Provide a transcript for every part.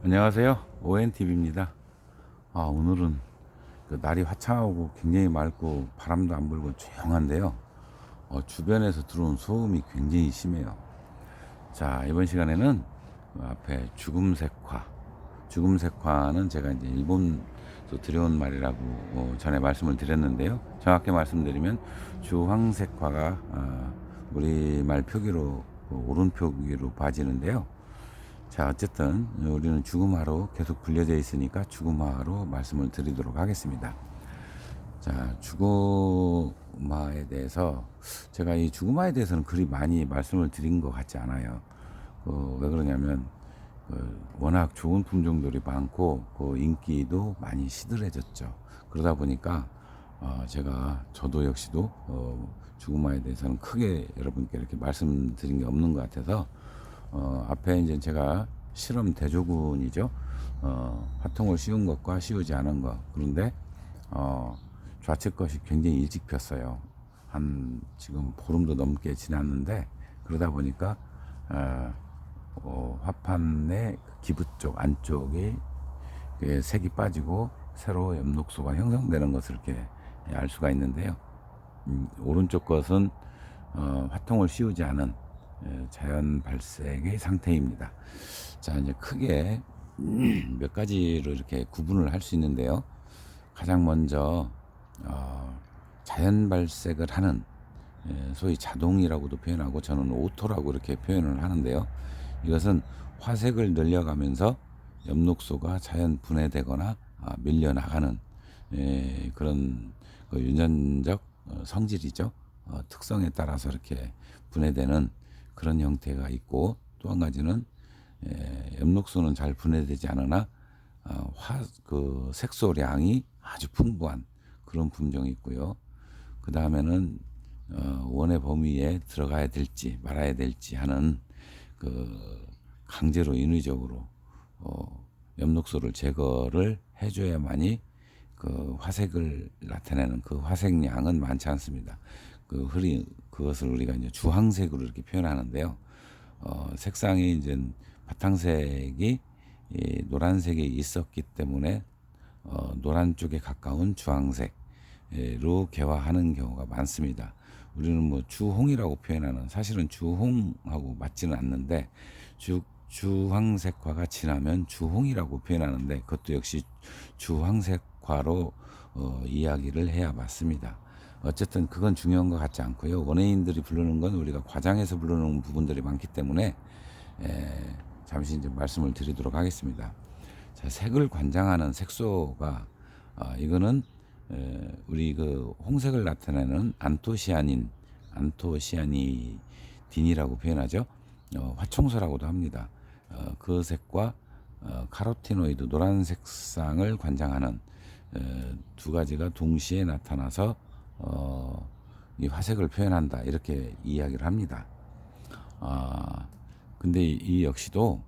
안녕하세요. ONTV입니다. 오늘은 날이 화창하고 굉장히 맑고 바람도 안 불고 조용한데요. 주변에서 들어온 소음이 굉장히 심해요. 자, 이번 시간에는 앞에 죽음색화. 죽음색화는 제가 이제 일본에서 들여온 말이라고 전에 말씀을 드렸는데요. 정확히 말씀드리면 주황색화가 우리말 표기로 옳은 표기로 봐지는데요. 자, 어쨌든 우리는 죽음화로 계속 불려져 있으니까 죽음화로 말씀을 드리도록 하겠습니다. 자, 죽음화에 대해서 제가 이 죽음화에 대해서는 그리 많이 말씀을 드린 것 같지 않아요. 왜 그러냐면 워낙 좋은 품종들이 많고 인기도 많이 시들해졌죠. 그러다 보니까 저도 역시도 죽음화에 대해서는 크게 여러분께 이렇게 말씀드린 게 없는 것 같아서 앞에 이제 제가 실험 대조군이죠. 화통을 씌운 것과 씌우지 않은 것. 그런데 좌측 것이 굉장히 일찍 폈어요. 한 지금 보름도 넘게 지났는데 그러다 보니까 화판의 기부 쪽 안쪽이 색이 빠지고 새로 엽록소가 형성되는 것을 이렇게 알 수가 있는데요. 오른쪽 것은 화통을 씌우지 않은 자연 발색의 상태입니다. 자, 이제 크게 몇 가지로 이렇게 구분을 할 수 있는데요. 가장 먼저 자연 발색을 하는 소위 자동이라고도 표현하고 저는 오토라고 이렇게 표현을 하는데요. 이것은 화색을 늘려가면서 엽록소가 자연 분해되거나 밀려나가는 그런 유전적 성질이죠. 특성에 따라서 이렇게 분해되는 그런 형태가 있고, 또 한 가지는 엽록소는 잘 분해되지 않으나 색소량이 아주 풍부한 그런 품종이 있고요. 그 다음에는 원의 범위에 들어가야 될지 말아야 될지 하는 강제로 인위적으로 엽록소를 제거를 해줘야만이 화색을 나타내는 그 화색량은 많지 않습니다. 그것을 우리가 이제 주황색으로 이렇게 표현하는데요. 색상이 이제 바탕색이 노란색이 있었기 때문에 노란 쪽에 가까운 주황색으로 개화하는 경우가 많습니다. 우리는 뭐 주홍이라고 표현하는, 사실은 주홍하고 맞지는 않는데 주황색화가 지나면 주홍이라고 표현하는데 그것도 역시 주황색화로 이야기를 해야 맞습니다. 어쨌든 그건 중요한 것 같지 않고요. 원예인들이 부르는 건 우리가 과장해서 부르는 부분들이 많기 때문에 잠시 이제 말씀을 드리도록 하겠습니다. 자, 색을 관장하는 색소가 이거는 우리 홍색을 나타내는 안토시아닌이라고 표현하죠. 화청소라고도 합니다. 그 색과 카로티노이드 노란 색상을 관장하는 두 가지가 동시에 나타나서 이 화색을 표현한다 이렇게 이야기를 합니다. 근데 이 역시도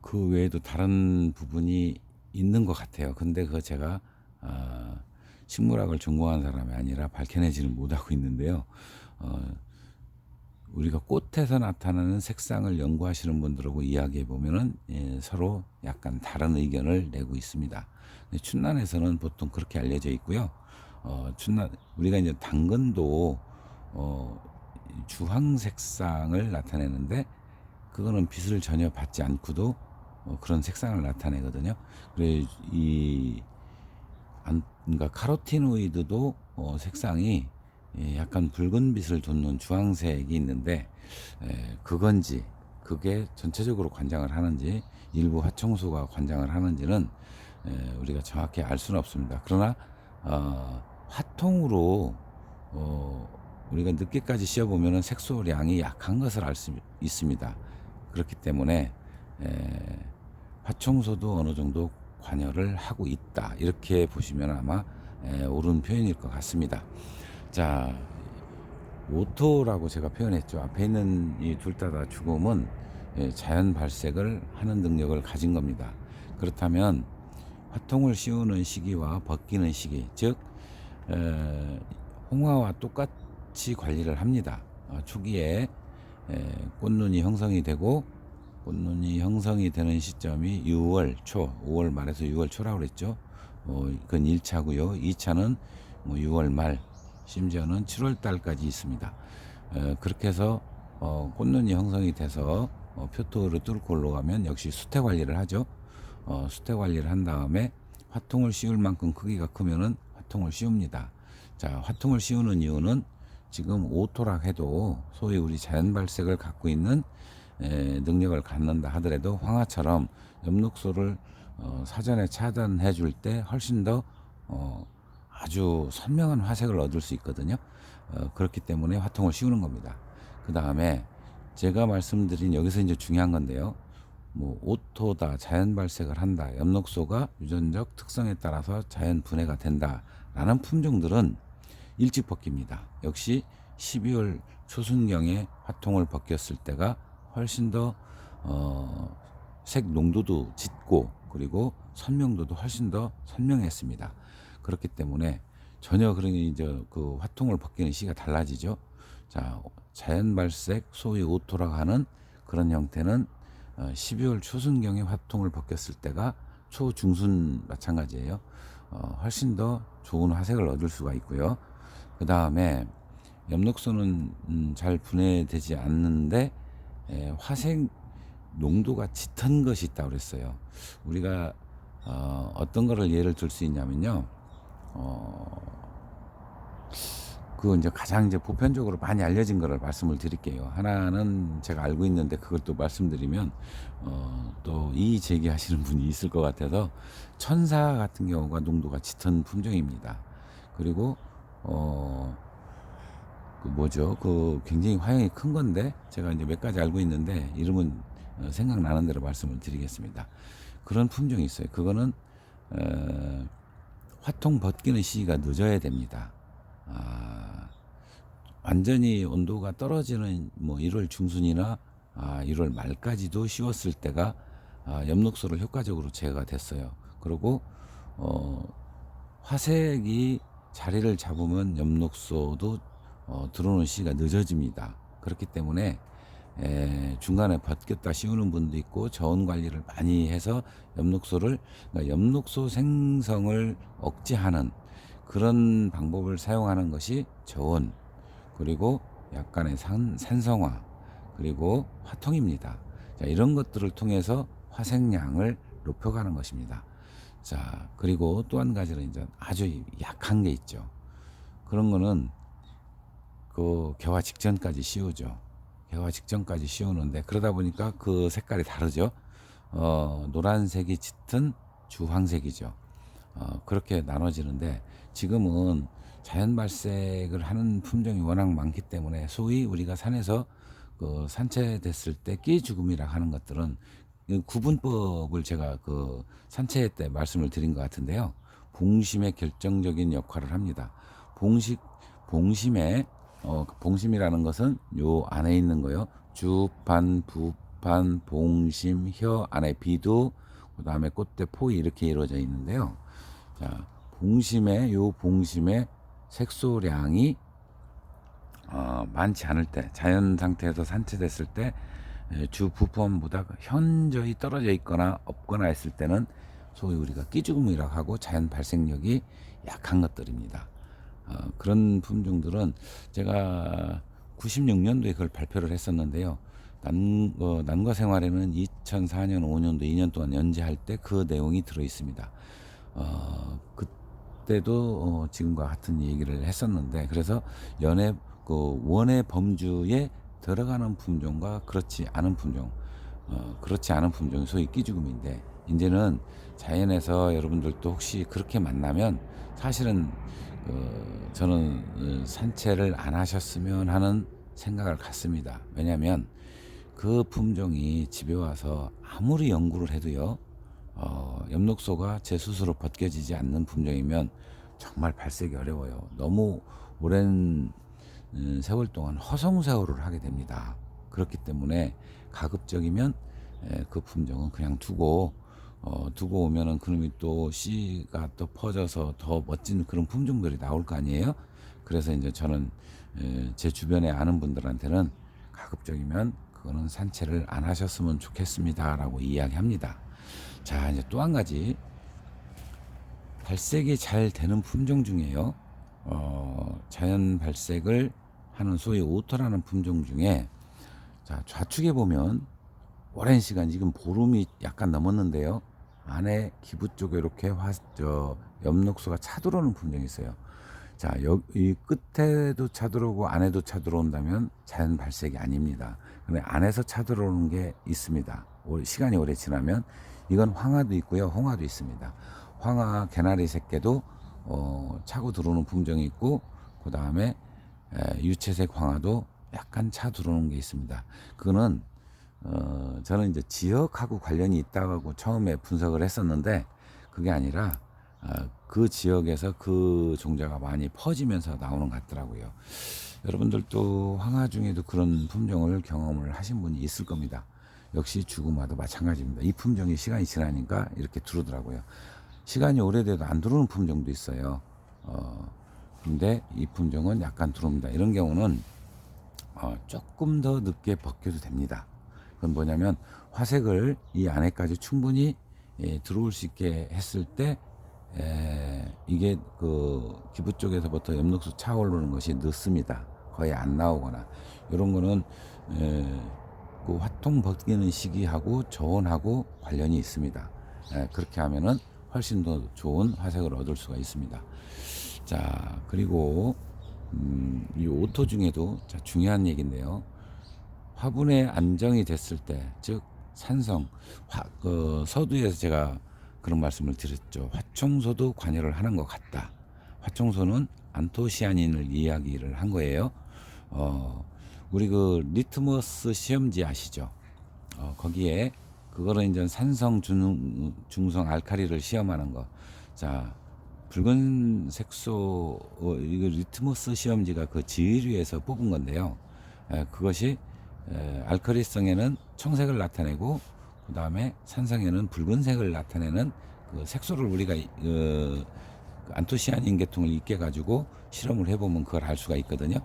그 외에도 다른 부분이 있는 것 같아요. 근데 그거 제가 식물학을 전공한 사람이 아니라 밝혀내지는 못하고 있는데요. 우리가 꽃에서 나타나는 색상을 연구하시는 분들하고 이야기해 보면은 서로 약간 다른 의견을 내고 있습니다. 춘란에서는 보통 그렇게 알려져 있고요. 우리가 이제 당근도 주황 색상을 나타내는데 그거는 빛을 전혀 받지 않고도 그런 색상을 나타내거든요. 그래 그러니까 카로티노이드도 색상이 약간 붉은 빛을 돋는 주황색이 있는데 그건지 그게 전체적으로 관장을 하는지 일부 화청소가 관장을 하는지는 우리가 정확히 알 수는 없습니다. 그러나 화통으로 우리가 늦게까지 씌워보면 색소량이 약한 것을 알 수 있습니다. 그렇기 때문에 화청소도 어느 정도 관여를 하고 있다 이렇게 보시면 아마 옳은 표현일 것 같습니다. 자, 오토라고 제가 표현했죠. 앞에 있는 이 둘 다 죽음은 자연 발색을 하는 능력을 가진 겁니다. 그렇다면 화통을 씌우는 시기와 벗기는 시기, 즉 홍화와 똑같이 관리를 합니다. 초기에 꽃눈이 형성이 되고 꽃눈이 형성이 되는 시점이 6월 초, 5월 말에서 6월 초라고 그랬죠. 그건 1차고요. 2차는 뭐 6월 말, 심지어는 7월 달까지 있습니다. 그렇게 해서 꽃눈이 형성이 돼서 표토를 뚫고 올라가면 역시 수태 관리를 하죠. 수태 관리를 한 다음에 화통을 씌울 만큼 크기가 크면은 화통을 씌웁니다. 자, 화통을 씌우는 이유는 지금 오토락 해도 소위 우리 자연 발색을 갖고 있는 능력을 갖는다 하더라도 황화처럼 엽록소를 사전에 차단해 줄 때 훨씬 더 아주 선명한 화색을 얻을 수 있거든요. 그렇기 때문에 화통을 씌우는 겁니다. 그 다음에 제가 말씀드린 여기서 이제 중요한 건데요. 뭐 오토다, 자연 발색을 한다, 엽록소가 유전적 특성에 따라서 자연 분해가 된다라는 품종들은 일찍 벗깁니다. 역시 12월 초순경에 화통을 벗겼을 때가 훨씬 더 색 농도도 짙고 그리고 선명도도 훨씬 더 선명했습니다. 그렇기 때문에 전혀 그러니 이제 그 화통을 벗기는 시기가 달라지죠. 자, 자연 발색 소위 오토라고 하는 그런 형태는 12월 초순경에 화통을 벗겼을 때가 초중순 마찬가지예요. 훨씬 더 좋은 화색을 얻을 수가 있고요. 그 다음에 엽록소는 잘 분해되지 않는데 화색 농도가 짙은 것이 있다고 그랬어요. 우리가 어떤 거를 예를 들 수 있냐면요. 그 이제 가장 이제 보편적으로 많이 알려진 거를 말씀을 드릴게요. 하나는 제가 알고 있는데 그걸 또 말씀드리면 또 이의 제기하시는 분이 있을 것 같아서 천사 같은 경우가 농도가 짙은 품종입니다. 그리고 그 뭐죠? 그 굉장히 화형이 큰 건데 제가 이제 몇 가지 알고 있는데 이름은 생각나는 대로 말씀을 드리겠습니다. 그런 품종이 있어요. 그거는 화통 벗기는 시기가 늦어야 됩니다. 완전히 온도가 떨어지는 뭐 1월 중순이나 1월 말까지도 씌웠을 때가 엽록소를 효과적으로 제거가 됐어요. 그리고 화색이 자리를 잡으면 엽록소도 들어오는 시기가 늦어집니다. 그렇기 때문에 중간에 벗겼다 씌우는 분도 있고 저온 관리를 많이 해서 그러니까 엽록소 생성을 억제하는 그런 방법을 사용하는 것이 저온 그리고 약간의 산성화 그리고 화통입니다. 자, 이런 것들을 통해서 화색량을 높여가는 것입니다. 자, 그리고 또 한 가지는 이제 아주 약한 게 있죠. 그런 거는 그 개화 직전까지 씌우죠. 개화 직전까지 씌우는데 그러다 보니까 그 색깔이 다르죠. 노란색이 짙은 주황색이죠. 그렇게 나눠지는데 지금은 자연 발색을 하는 품종이 워낙 많기 때문에 소위 우리가 산에서 그 산채됐을 때 끼 죽음이라 하는 것들은 구분법을 제가 그 산채 때 말씀을 드린 것 같은데요. 봉심의 결정적인 역할을 합니다. 봉심의 봉심이라는 것은 요 안에 있는 거요. 주판, 부판, 봉심, 혀 안에 비두, 그 다음에 꽃대, 포이 이렇게 이루어져 있는데요. 자, 봉심의 색소량이 많지 않을 때, 자연 상태에서 산채됐을 때 주 부품보다 현저히 떨어져 있거나 없거나 했을 때는 소위 우리가 끼죽음이라고 하고 자연 발생력이 약한 것들입니다. 그런 품종들은 제가 96년도에 그걸 발표를 했었는데요. 난과 생활에는 2004년, 5년도 2년 동안 연재할 때 그 내용이 들어 있습니다. 그때도 지금과 같은 얘기를 했었는데 그래서 원의 범주에 들어가는 품종과 그렇지 않은 품종이 소위 끼죽음인데 이제는 자연에서 여러분들도 혹시 그렇게 만나면 사실은 저는 산채를 안 하셨으면 하는 생각을 갖습니다. 왜냐하면 그 품종이 집에 와서 아무리 연구를 해도요, 엽록소가 제 스스로 벗겨지지 않는 품종이면 정말 발색이 어려워요. 너무 오랜 세월 동안 허송세월을 하게 됩니다. 그렇기 때문에 가급적이면 그 품종은 그냥 두고 오면은 그놈이 또 씨가 또 퍼져서 더 멋진 그런 품종들이 나올 거 아니에요. 그래서 이제 저는 제 주변에 아는 분들한테는 가급적이면 그거는 산채를 안 하셨으면 좋겠습니다라고 이야기합니다. 자, 이제 또 한 가지 발색이 잘 되는 품종 중에요. 자연 발색을 하는 소위 오토라는 품종 중에 자, 좌측에 보면 오랜 시간 지금 보름이 약간 넘었는데요. 안에 기부 쪽에 이렇게 엽록소가 차들어오는 품종이 있어요. 자, 이 끝에도 차들어오고 안에도 차들어온다면 자연 발색이 아닙니다. 근데 안에서 차들어오는 게 있습니다. 시간이 오래 지나면 이건 황화도 있고요, 홍화도 있습니다. 황화 개나리 새끼도 차고 들어오는 품종이 있고, 그 다음에 유채색 황화도 약간 차 들어오는 게 있습니다. 그거는 저는 이제 지역하고 관련이 있다고 처음에 분석을 했었는데 그게 아니라 그 지역에서 그 종자가 많이 퍼지면서 나오는 것 같더라고요. 여러분들도 황화 중에도 그런 품종을 경험을 하신 분이 있을 겁니다. 역시 주구마도 마찬가지입니다. 이 품종이 시간이 지나니까 이렇게 들어오더라고요. 시간이 오래돼도 안 들어오는 품종도 있어요. 근데 이 품종은 약간 들어옵니다. 이런 경우는 조금 더 늦게 벗겨도 됩니다. 그건 뭐냐면 화색을 이 안에까지 충분히 들어올 수 있게 했을 때 이게 그 기부 쪽에서부터 엽록소 차오르는 것이 늦습니다. 거의 안 나오거나 이런 거는 그 화통 벗기는 시기하고 저온하고 관련이 있습니다. 그렇게 하면은 훨씬 더 좋은 화색을 얻을 수가 있습니다. 자, 그리고 이 오토 중에도 자, 중요한 얘기인데요. 화분에 안정이 됐을 때, 즉 산성, 서두에서 제가 그런 말씀을 드렸죠. 화청소도 관여를 하는 것 같다. 화청소는 안토시아닌을 이야기를 한 거예요. 우리 그 리트머스 시험지 아시죠? 거기에 그거는 이제 산성, 중성, 알칼리를 시험하는 거. 자, 붉은 색소, 이거 리트머스 시험지가 그 지위류에서 뽑은 건데요. 그것이 알칼리성에는 청색을 나타내고 그 다음에 산성에는 붉은색을 나타내는 그 색소를 우리가 안토시아닌 계통을 입게 가지고 실험을 해보면 그걸 알 수가 있거든요.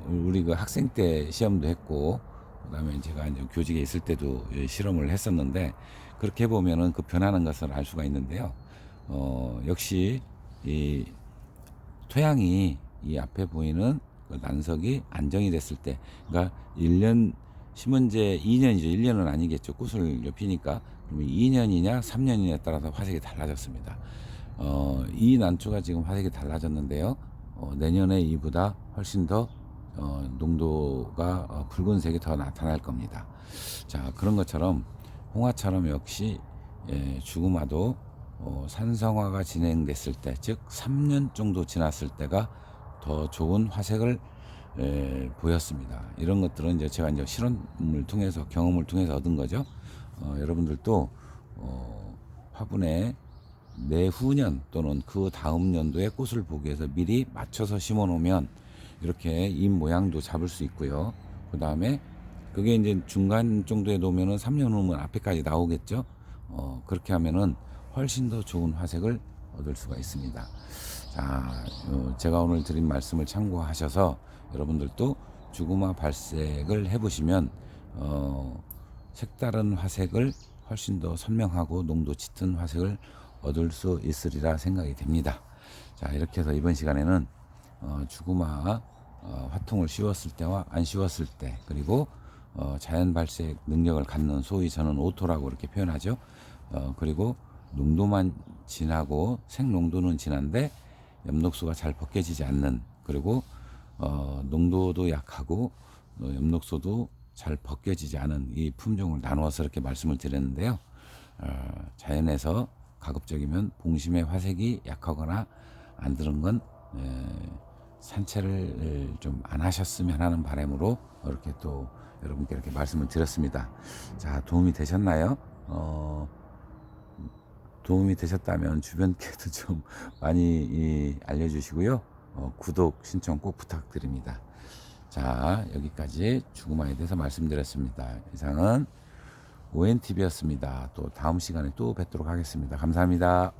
우리 그 학생 때 시험도 했고 그다음에 제가 이제 교직에 있을 때도 실험을 했었는데 그렇게 해보면은 그 변하는 것을 알 수가 있는데요. 역시 이 토양이 이 앞에 보이는 그 난석이 안정이 됐을 때, 그러니까 1년 심은 지 2년이죠. 1년은 아니겠죠. 꽃을 피니까 그러면 2년이냐 3년이냐에 따라서 화색이 달라졌습니다. 이 난초가 지금 화색이 달라졌는데요. 내년에 이보다 훨씬 더 농도가 붉은색이 더 나타날 겁니다. 자, 그런 것처럼 홍화처럼 역시 주구마도 산성화가 진행됐을 때, 즉 3년 정도 지났을 때가 더 좋은 화색을 보였습니다. 이런 것들은 이제 제가 이제 실험을 통해서 경험을 통해서 얻은 거죠. 여러분들도 화분에 내후년 또는 그 다음 연도에 꽃을 보기 위해서 미리 맞춰서 심어 놓으면 이렇게 잎 모양도 잡을 수 있고요. 그 다음에 그게 이제 중간 정도에 놓으면은 3년 후면 앞에까지 나오겠죠. 그렇게 하면은 훨씬 더 좋은 화색을 얻을 수가 있습니다. 자, 제가 오늘 드린 말씀을 참고하셔서 여러분들도 주구마 발색을 해보시면 색다른 화색을 훨씬 더 선명하고 농도 짙은 화색을 얻을 수 있으리라 생각이 됩니다. 자, 이렇게 해서 이번 시간에는 주구마 화통을 씌웠을 때와 안 씌웠을 때, 그리고 자연 발색 능력을 갖는 소위 저는 오토라고 이렇게 표현하죠. 그리고 농도만 진하고 색농도는 진한데 엽록소가 잘 벗겨지지 않는, 그리고 농도도 약하고 엽록소도 잘 벗겨지지 않은 이 품종을 나누어서 이렇게 말씀을 드렸는데요. 자연에서 가급적이면 봉심의 화색이 약하거나 안 들은 건 산채를 좀 안 하셨으면 하는 바람으로 이렇게 또 여러분께 이렇게 말씀을 드렸습니다. 자, 도움이 되셨나요? 도움이 되셨다면 주변께도 좀 많이 알려주시고요. 구독 신청 꼭 부탁드립니다. 자, 여기까지 주구마에 대해서 말씀드렸습니다. 이상은 ONTV였습니다. 또 다음 시간에 또 뵙도록 하겠습니다. 감사합니다.